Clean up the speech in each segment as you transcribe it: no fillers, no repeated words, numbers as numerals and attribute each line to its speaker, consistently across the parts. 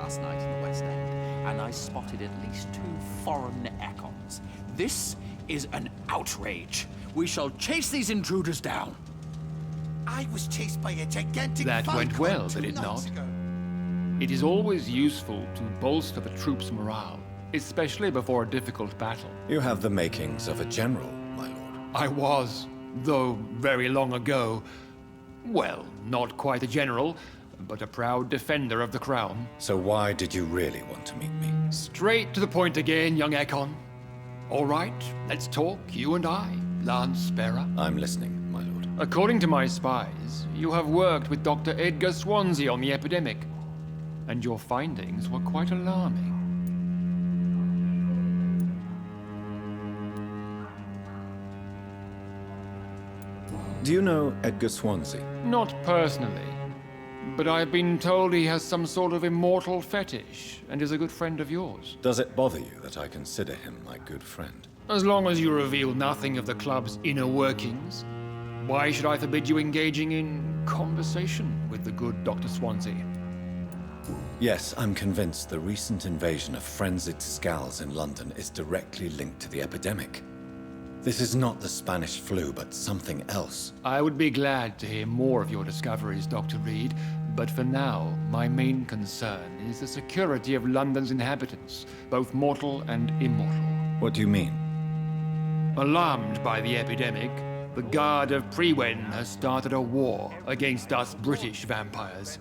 Speaker 1: last night in the West End, and I spotted at least 2 foreign econs. This is an outrage. We shall chase these intruders down.
Speaker 2: I was chased by a gigantic
Speaker 3: That went
Speaker 2: falcon
Speaker 3: well,
Speaker 2: 2
Speaker 3: did it
Speaker 2: nights
Speaker 3: not?
Speaker 2: ago.
Speaker 3: It is always useful to bolster the troops' morale, especially before a difficult battle.
Speaker 4: You have the makings of a general, my lord.
Speaker 3: I was, though very long ago. Well, not quite a general, but a proud defender of the crown.
Speaker 4: So why did you really want to meet me?
Speaker 3: Straight to the point again, young Ekon. All right, let's talk, you and I, Lance Sparrow.
Speaker 4: I'm listening, my lord.
Speaker 3: According to my spies, you have worked with Dr. Edgar Swansea on the epidemic, and your findings were quite alarming.
Speaker 4: Do you know Edgar Swansea?
Speaker 3: Not personally, but I've been told he has some sort of immortal fetish and is a good friend of yours.
Speaker 4: Does it bother you that I consider him my good friend?
Speaker 3: As long as you reveal nothing of the club's inner workings, why should I forbid you engaging in conversation with the good Dr. Swansea?
Speaker 4: Yes, I'm convinced the recent invasion of frenzied Scals in London is directly linked to the epidemic. This is not the Spanish flu, but something else.
Speaker 3: I would be glad to hear more of your discoveries, Dr. Reed, but for now, my main concern is the security of London's inhabitants, both mortal and immortal.
Speaker 4: What do you mean?
Speaker 3: Alarmed by the epidemic, the Guard of Priwen has started a war against us British vampires.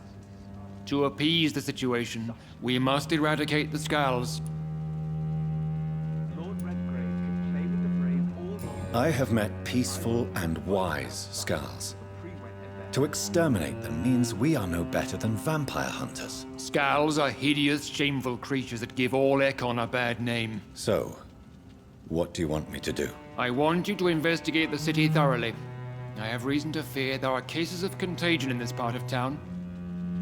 Speaker 3: To appease the situation, we must eradicate the Scals.
Speaker 4: I have met peaceful and wise Scals. To exterminate them means we are no better than vampire hunters.
Speaker 3: Scals are hideous, shameful creatures that give all Ekon a bad name.
Speaker 4: So, what do you want me to do?
Speaker 3: I want you to investigate the city thoroughly. I have reason to fear there are cases of contagion in this part of town.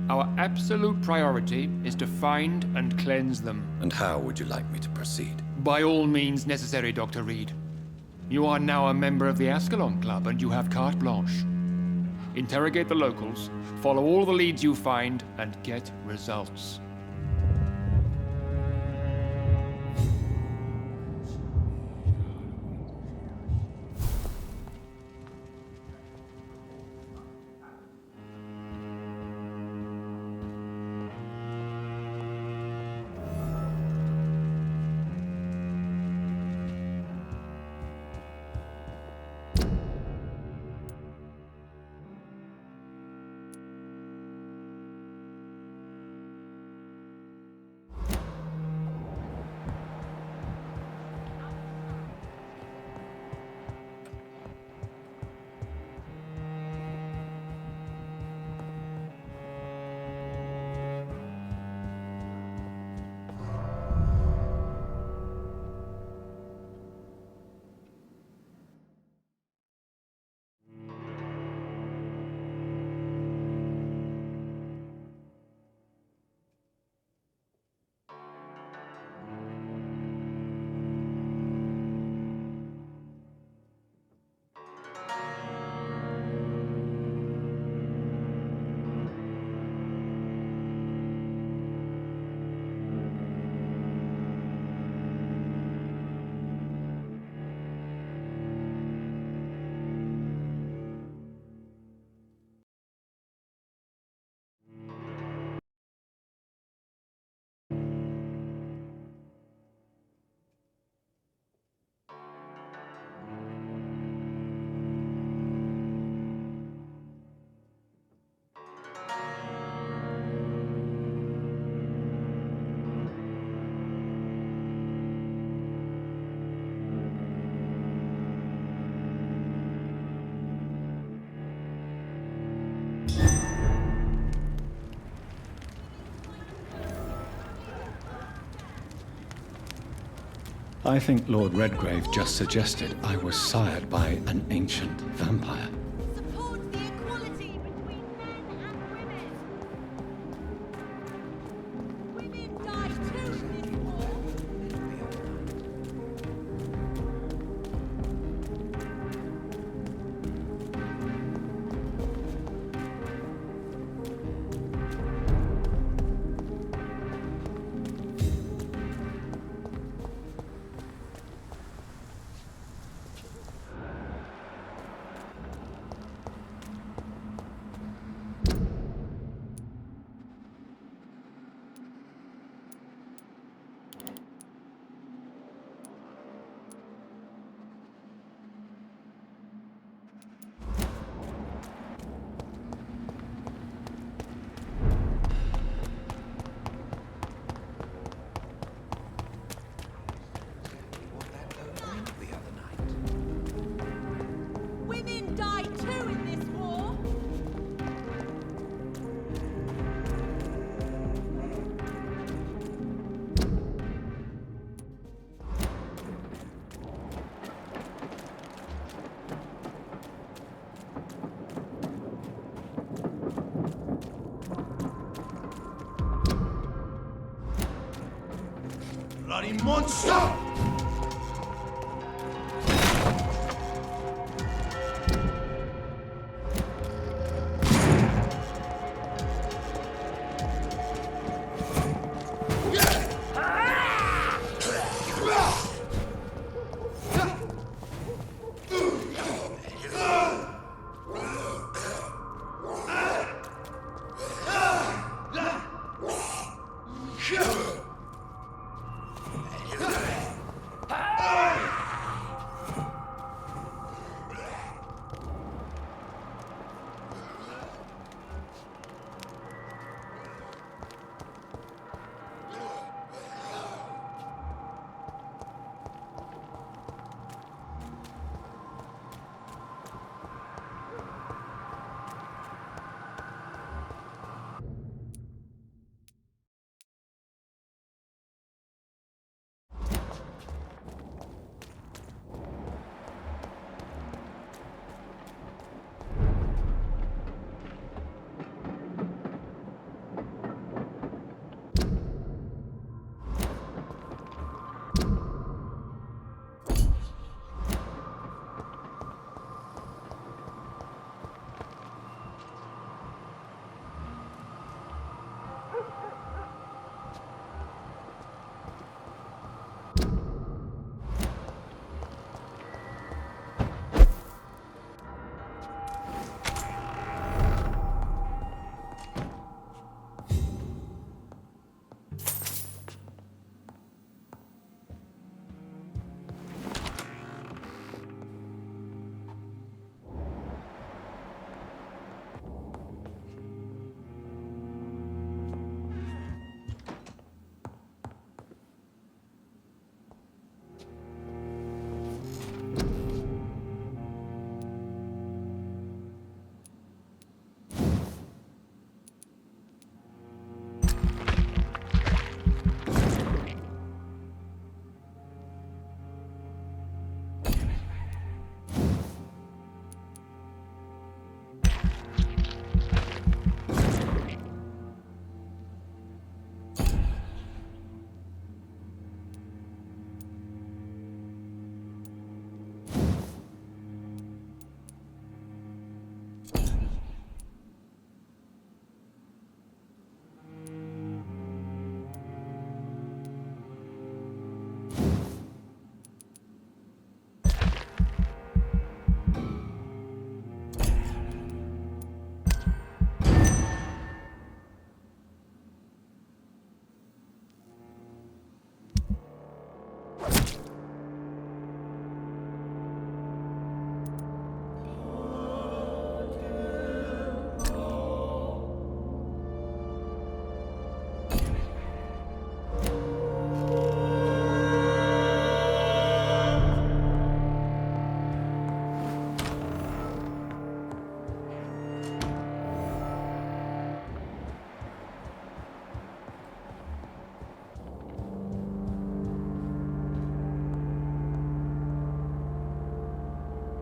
Speaker 3: Our absolute priority is to find and cleanse them.
Speaker 4: And how would you like me to proceed?
Speaker 3: By all means necessary, Dr. Reed. You are now a member of the Ascalon Club and you have carte blanche. Interrogate the locals, follow all the leads you find, and get results.
Speaker 4: I think Lord Redgrave just suggested I was sired by an ancient vampire.
Speaker 5: Support the equality between men and women. Women die too in this war.
Speaker 2: Bloody monster!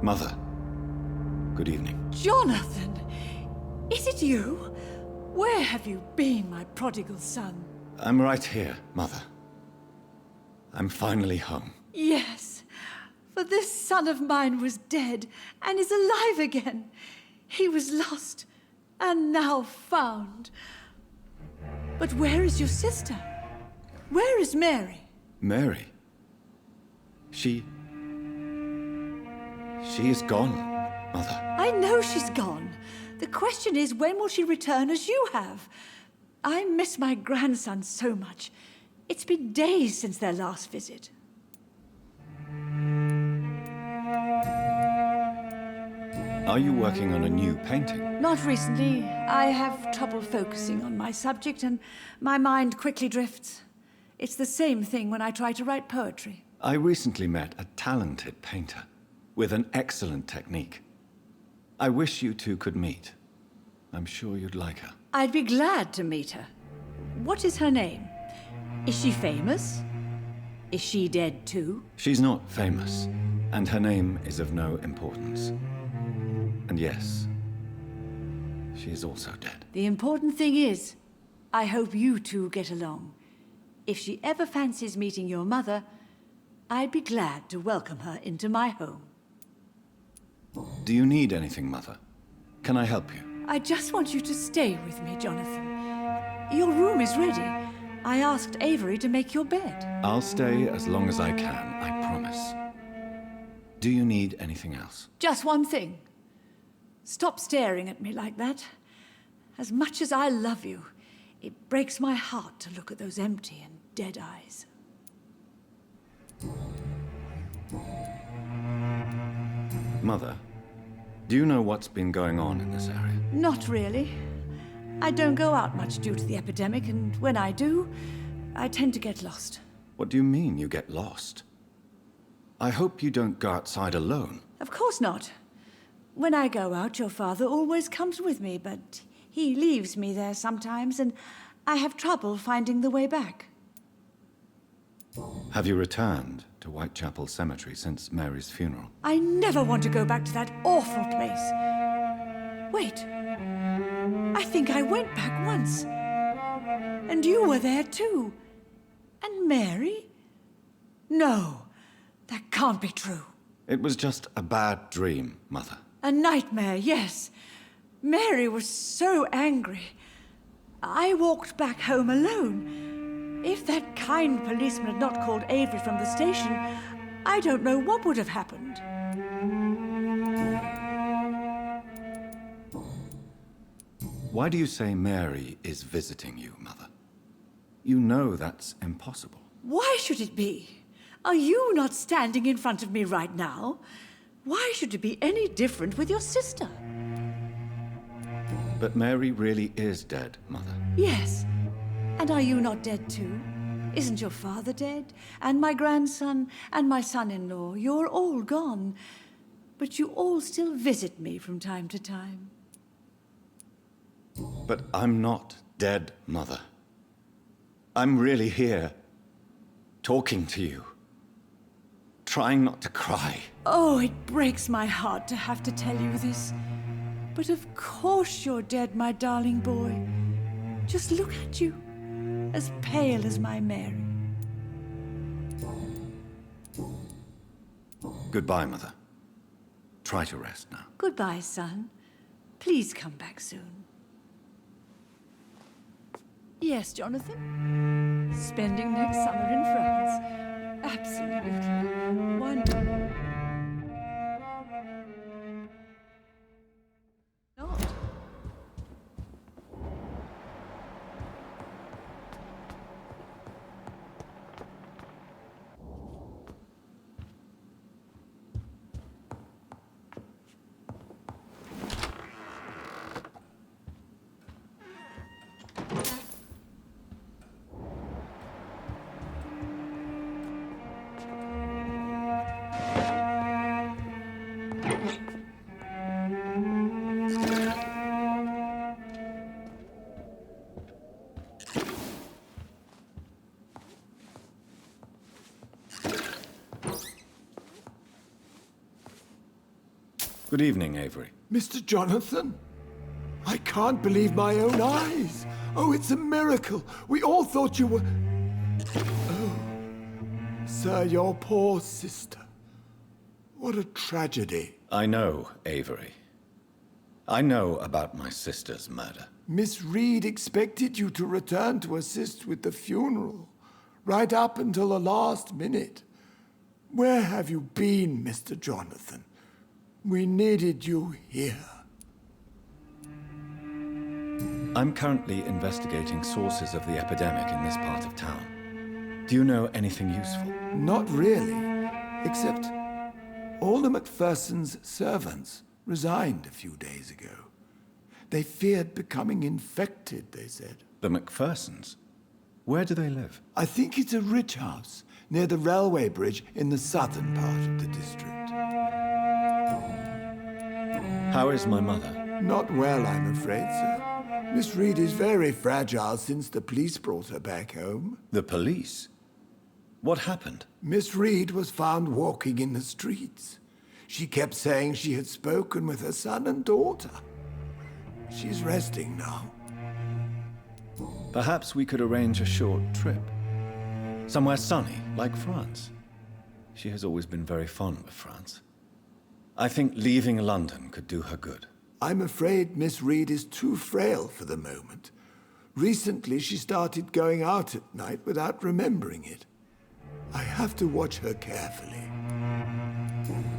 Speaker 4: Mother, good evening.
Speaker 5: Jonathan! Is it you? Where have you been, my prodigal son?
Speaker 4: I'm right here, Mother. I'm finally home.
Speaker 5: Yes, for this son of mine was dead and is alive again. He was lost and now found. But where is your sister? Where is Mary?
Speaker 4: Mary? She is gone, Mother.
Speaker 5: I know she's gone. The question is, when will she return as you have? I miss my grandson so much. It's been days since their last visit.
Speaker 4: Are you working on a new painting?
Speaker 5: Not recently. I have trouble focusing on my subject and my mind quickly drifts. It's the same thing when I try to write poetry.
Speaker 4: I recently met a talented painter with an excellent technique. I wish you two could meet. I'm sure you'd like her.
Speaker 5: I'd be glad to meet her. What is her name? Is she famous? Is she dead too?
Speaker 4: She's not famous, and her name is of no importance. And yes, she is also dead.
Speaker 5: The important thing is, I hope you two get along. If she ever fancies meeting your mother, I'd be glad to welcome her into my home.
Speaker 4: Do you need anything, Mother? Can I help you?
Speaker 5: I just want you to stay with me, Jonathan. Your room is ready. I asked Avery to make your bed.
Speaker 4: I'll stay as long as I can, I promise. Do you need anything else?
Speaker 5: Just one thing. Stop staring at me like that. As much as I love you, it breaks my heart to look at those empty and dead eyes.
Speaker 4: Mother, do you know what's been going on in this area?
Speaker 5: Not really. I don't go out much due to the epidemic, and when I do, I tend to get lost.
Speaker 4: What do you mean you get lost? I hope you don't go outside alone.
Speaker 5: Of course not. When I go out, your father always comes with me, but he leaves me there sometimes, and I have trouble finding the way back.
Speaker 4: Have you returned to Whitechapel Cemetery since Mary's funeral?
Speaker 5: I never want to go back to that awful place. Wait. I think I went back once. And you were there too. And Mary? No, that can't be true.
Speaker 4: It was just a bad dream, Mother.
Speaker 5: A nightmare, yes. Mary was so angry. I walked back home alone. If that kind policeman had not called Avery from the station, I don't know what would have happened.
Speaker 4: Why do you say Mary is visiting you, Mother? You know that's impossible.
Speaker 5: Why should it be? Are you not standing in front of me right now? Why should it be any different with your sister?
Speaker 4: But Mary really is dead, Mother.
Speaker 5: Yes. And are you not dead too? Isn't your father dead? And my grandson and my son-in-law? You're all gone. But you all still visit me from time to time.
Speaker 4: But I'm not dead, Mother. I'm really here, talking to you, trying not to cry.
Speaker 5: Oh, it breaks my heart to have to tell you this. But of course you're dead, my darling boy. Just look at you, as pale as my Mary.
Speaker 4: Goodbye, Mother. Try to rest now.
Speaker 5: Goodbye, son. Please come back soon. Yes, Jonathan. Spending next summer in France. Absolutely. Wonderful. Not.
Speaker 4: Good evening, Avery.
Speaker 6: Mr. Jonathan? I can't believe my own eyes. Oh, it's a miracle. We all thought you were... Oh, sir, your poor sister. What a tragedy.
Speaker 4: I know, Avery. I know about my sister's murder.
Speaker 6: Miss Reed expected you to return to assist with the funeral, right up until the last minute. Where have you been, Mr. Jonathan? We needed you here.
Speaker 4: I'm currently investigating sources of the epidemic in this part of town. Do you know anything useful?
Speaker 6: Not really, except all the McPherson's servants resigned a few days ago. They feared becoming infected, they said.
Speaker 4: The McPhersons? Where do they live?
Speaker 6: I think it's a rich house near the railway bridge in the southern part of the district.
Speaker 4: How is my mother?
Speaker 6: Not well, I'm afraid, sir. Miss Reed is very fragile since the police brought her back home.
Speaker 4: The police? What happened?
Speaker 6: Miss Reed was found walking in the streets. She kept saying she had spoken with her son and daughter. She's resting now.
Speaker 4: Perhaps we could arrange a short trip. Somewhere sunny, like France. She has always been very fond of France. I think leaving London could do her good.
Speaker 6: I'm afraid Miss Reed is too frail for the moment. Recently, she started going out at night without remembering it. I have to watch her carefully.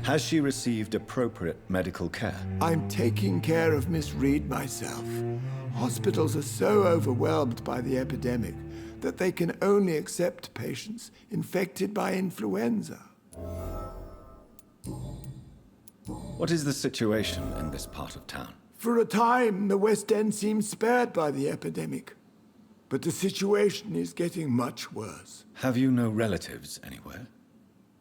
Speaker 4: Has she received appropriate medical care?
Speaker 6: I'm taking care of Miss Reed myself. Hospitals are so overwhelmed by the epidemic that they can only accept patients infected by influenza.
Speaker 4: What is the situation in this part of town?
Speaker 6: For a time, the West End seemed spared by the epidemic. But the situation is getting much worse.
Speaker 4: Have you no relatives anywhere?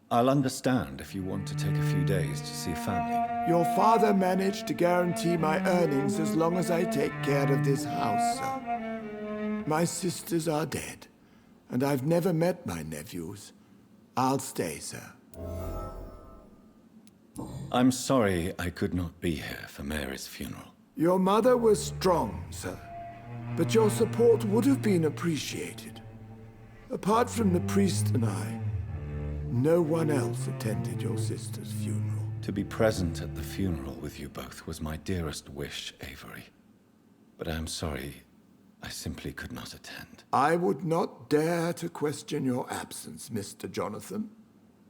Speaker 4: I'll understand if you want to take a few days to see family.
Speaker 6: Your father managed to guarantee my earnings as long as I take care of this house, sir. My sisters are dead, and I've never met my nephews. I'll stay, sir.
Speaker 4: I'm sorry I could not be here for Mary's funeral.
Speaker 6: Your mother was strong, sir, but your support would have been appreciated. Apart from the priest and I, no one else attended your sister's funeral.
Speaker 4: To be present at the funeral with you both was my dearest wish, Avery. But I am sorry, I simply could not attend.
Speaker 6: I would not dare to question your absence, Mr. Jonathan.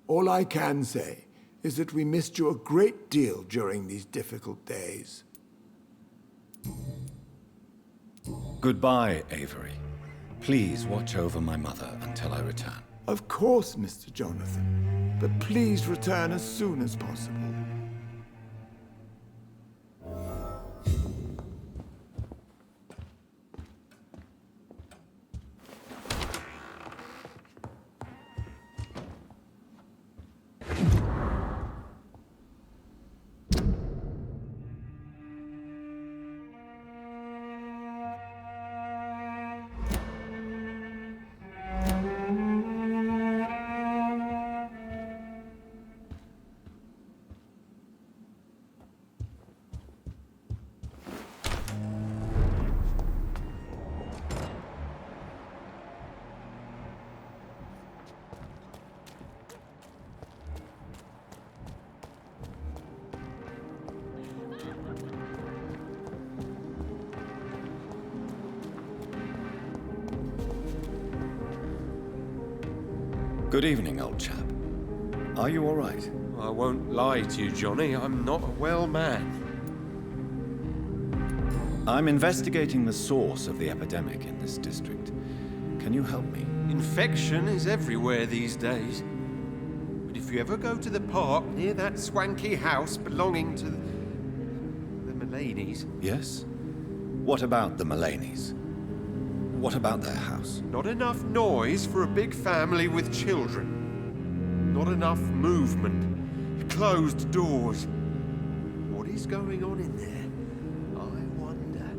Speaker 6: All I can say is that we missed you a great deal during these difficult days.
Speaker 4: Goodbye, Avery. Please watch over my mother until I return.
Speaker 6: Of course, Mr. Jonathan, but please return as soon as possible.
Speaker 4: Good evening, old chap. Are you all right?
Speaker 7: I won't lie to you, Johnny. I'm not a well man.
Speaker 4: I'm investigating the source of the epidemic in this district. Can you help me?
Speaker 7: Infection is everywhere these days. But if you ever go to the park near that swanky house belonging to the Mullaneys...
Speaker 4: Yes? What about the Mullaneys? What about their house?
Speaker 7: Not enough noise for a big family with children. Not enough movement. Closed doors. What is going on in there? I wonder.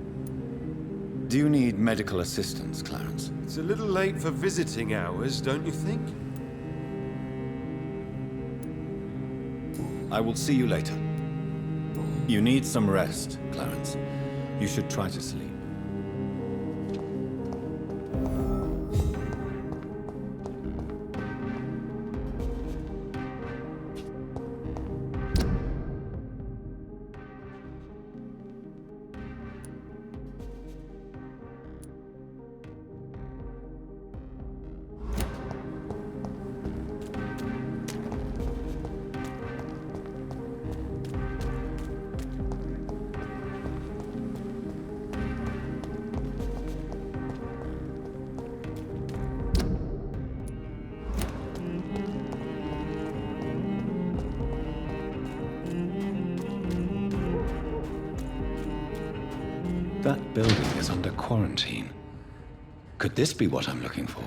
Speaker 4: Do you need medical assistance, Clarence?
Speaker 7: It's a little late for visiting hours, don't you think?
Speaker 4: I will see you later. You need some rest, Clarence. You should try to sleep. That building is under quarantine. Could this be what I'm looking for?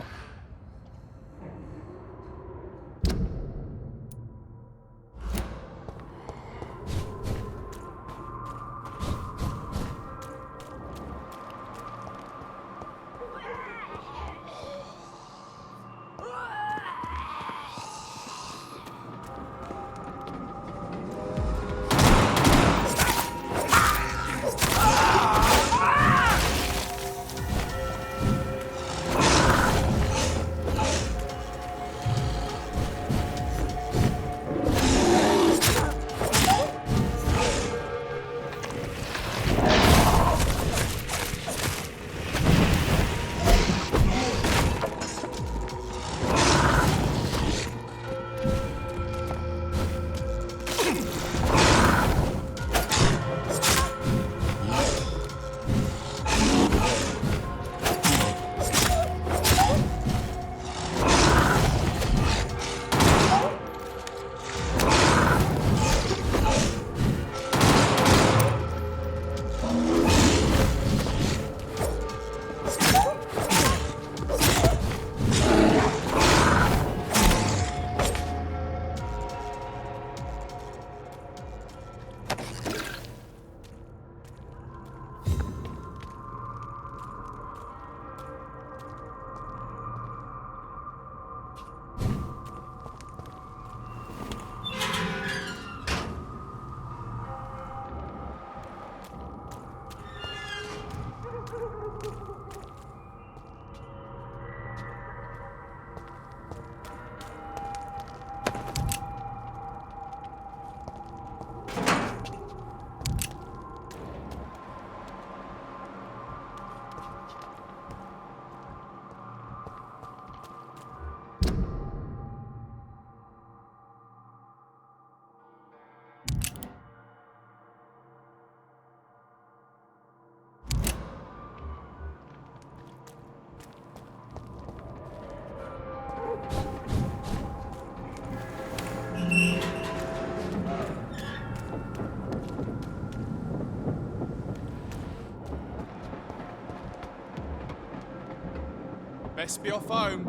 Speaker 8: Best be off home.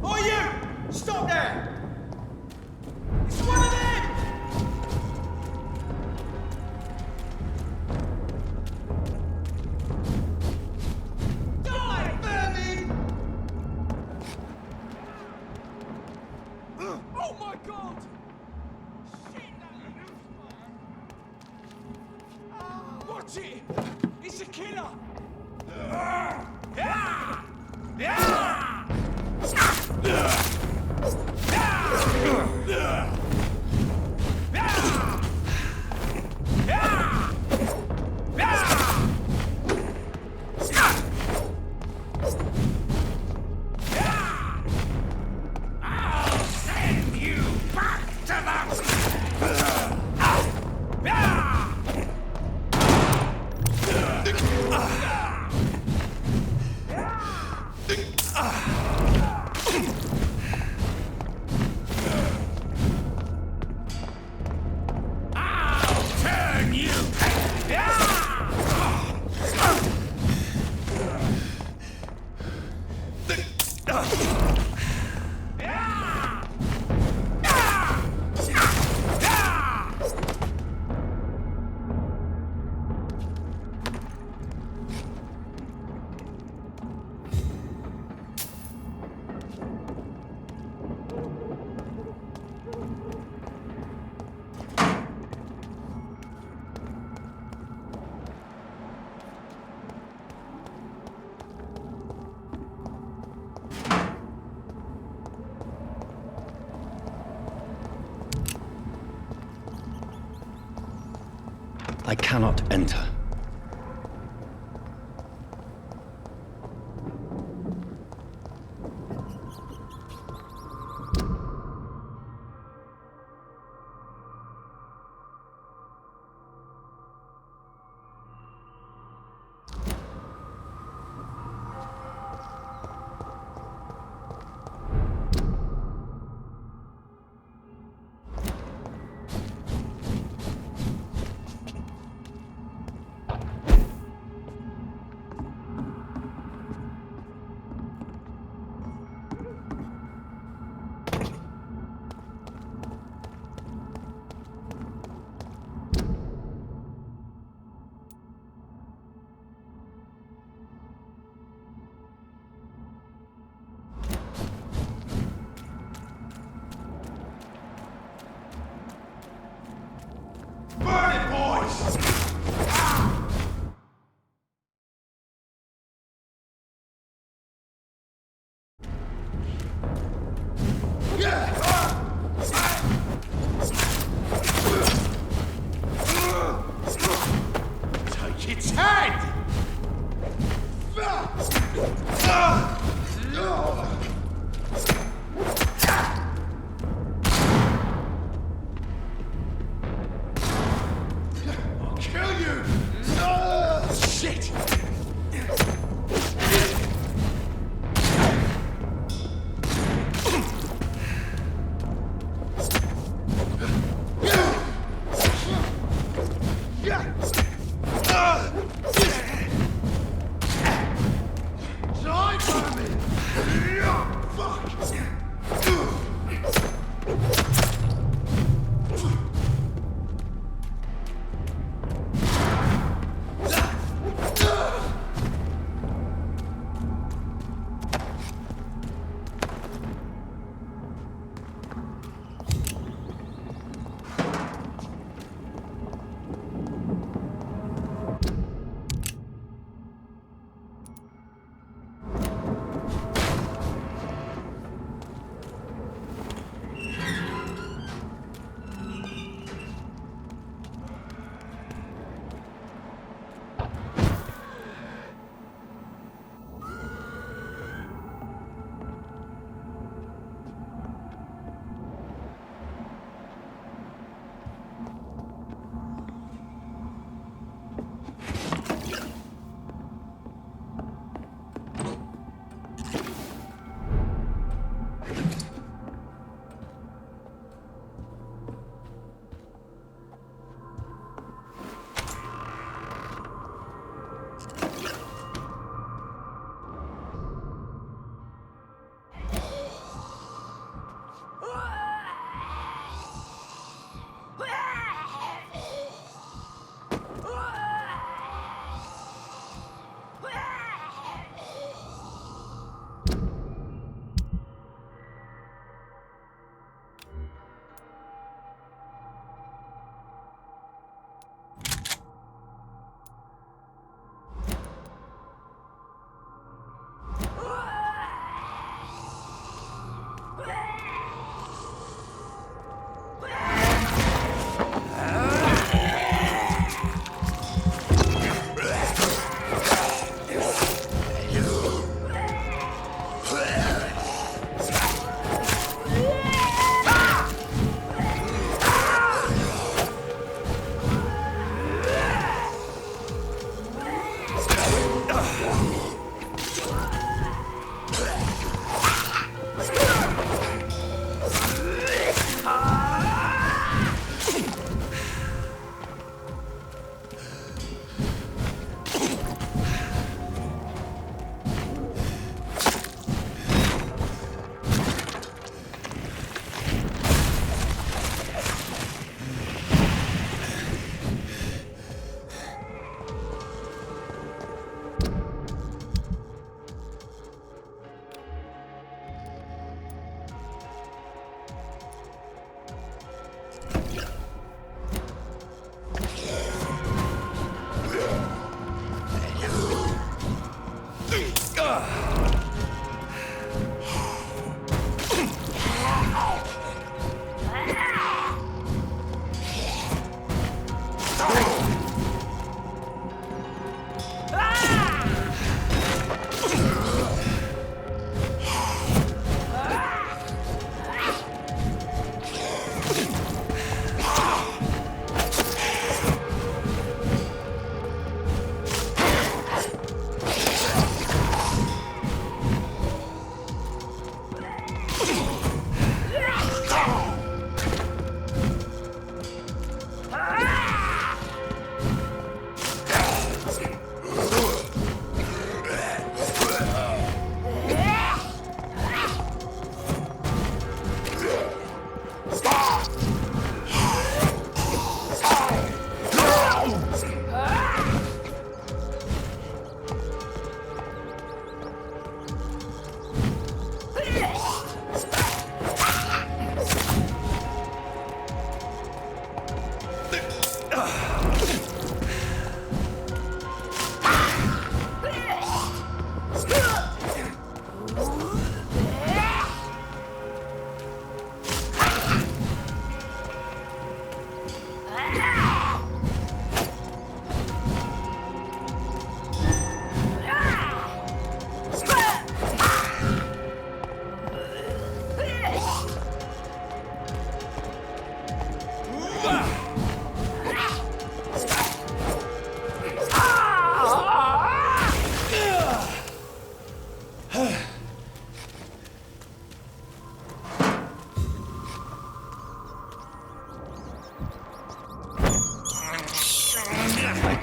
Speaker 9: Oh, you! Stop there! It's one of them! Die, vermin!
Speaker 8: Oh my god! Watch it! It's a killer!
Speaker 1: I'll send you back to I'll turn you.
Speaker 4: I cannot enter.
Speaker 9: Burn it, boys!
Speaker 1: Take its head!
Speaker 9: I'll kill you!
Speaker 1: Shit!
Speaker 9: Die, vermin! Fuck!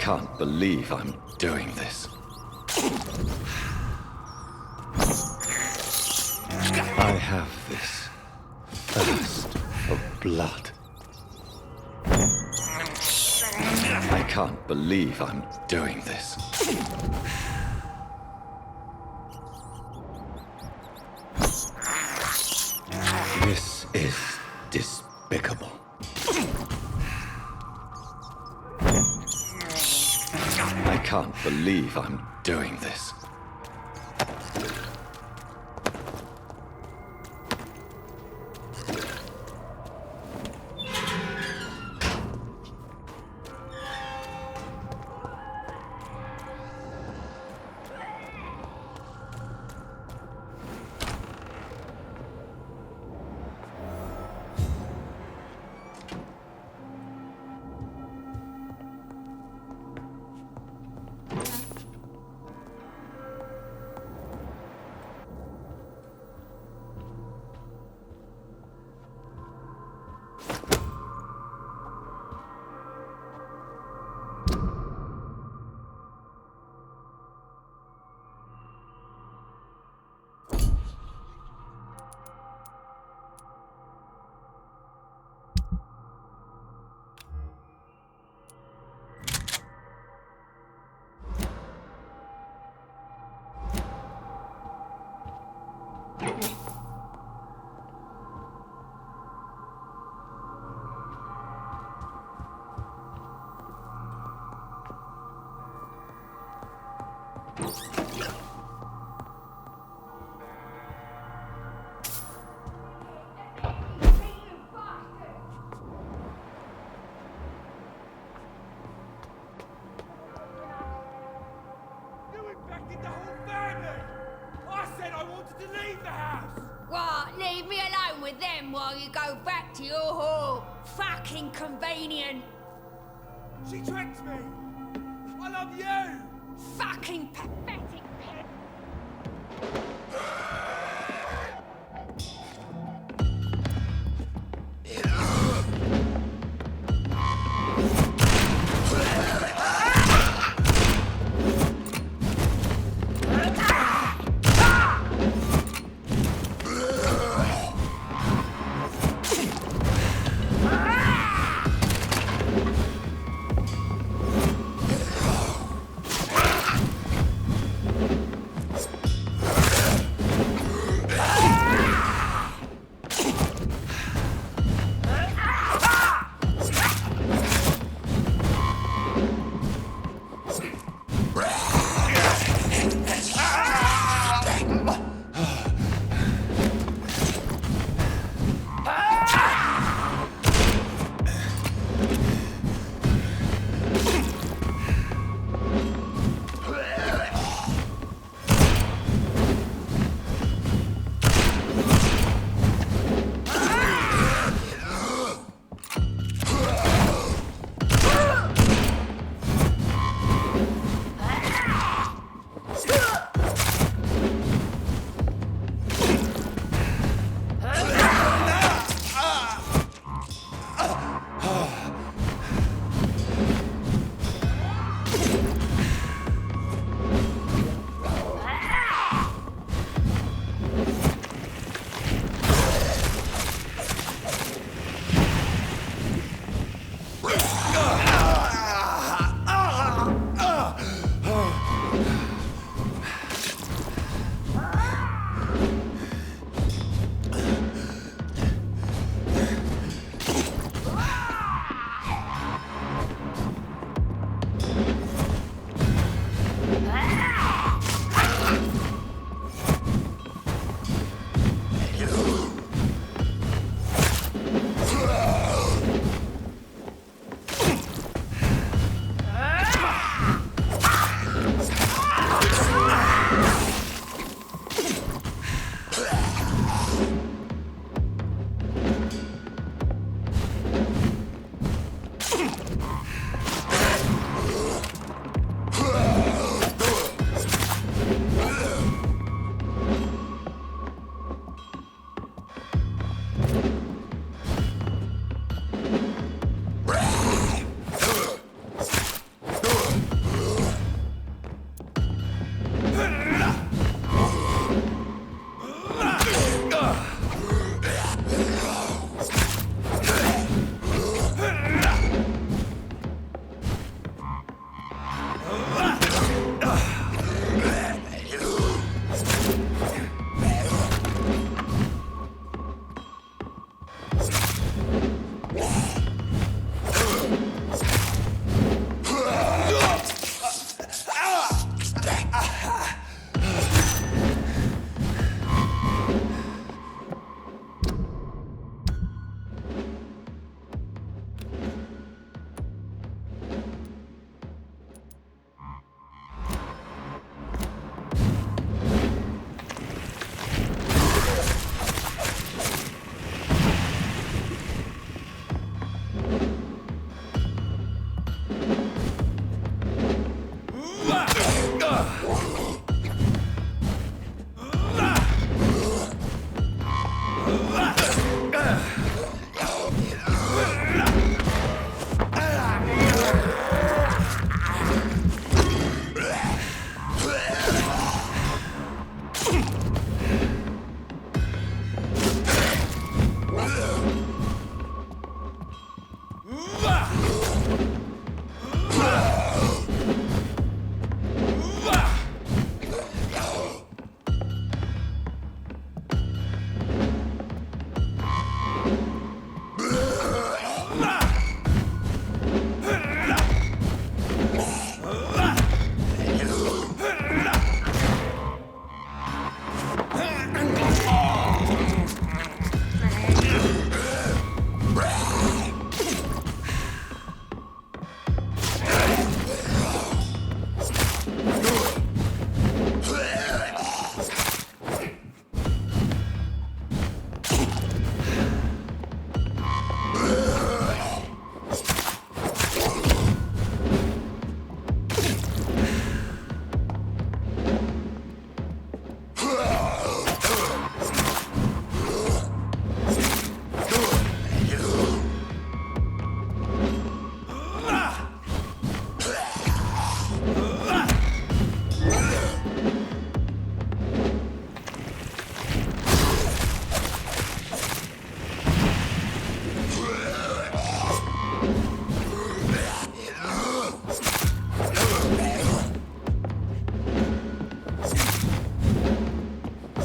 Speaker 4: can't believe I'm doing this. I have this thirst of blood. I can't believe I'm doing this. This is despicable. I can't believe I'm doing this.
Speaker 8: You infected the whole family! I said I wanted to leave the house!
Speaker 10: What? Leave me alone with them while you go back to your hole. Fucking convenient.
Speaker 8: She tricked me! I love you!
Speaker 10: Fucking pathetic pig.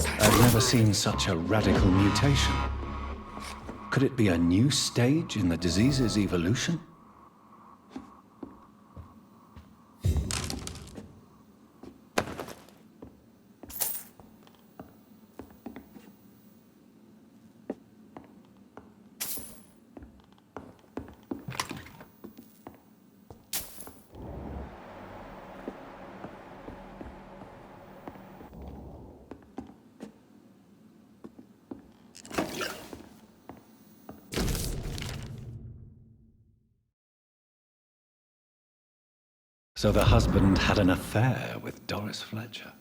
Speaker 4: I've never seen such a radical mutation. Could it be a new stage in the disease's evolution? So the husband had an affair with Doris Fletcher.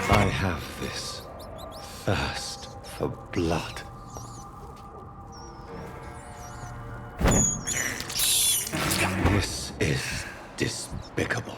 Speaker 4: I have this thirst for blood. This is despicable.